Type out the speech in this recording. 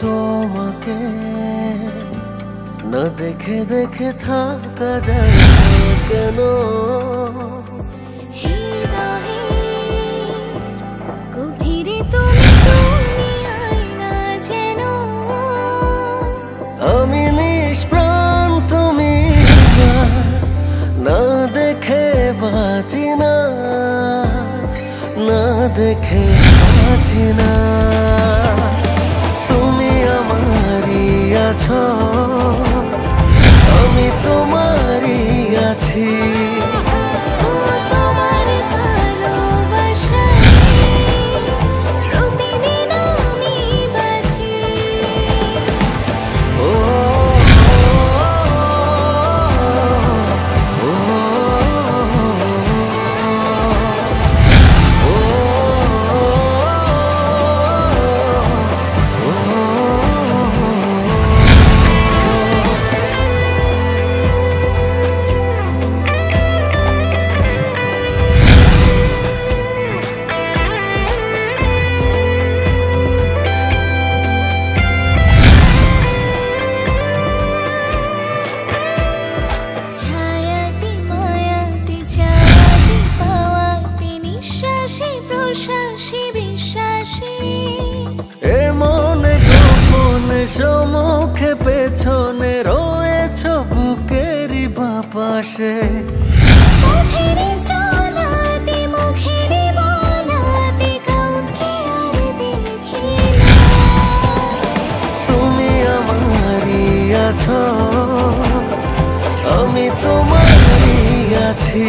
তোমাকে না দেখে দেখে থাকা যায় না কেন? গভীরে তুমি দুনিয়ায় না যেন আমি নিষ্প্রাণ, তুমি না দেখে বাঁচি না, না দেখে বাঁচি না। তুমি আমারই আছো, আমি তোমারই আছি। সম্মুখে পেছনে রয়েছ বুকেরই বাপাশে। তুমি আমারই আছো, আমি তোমারই আছি।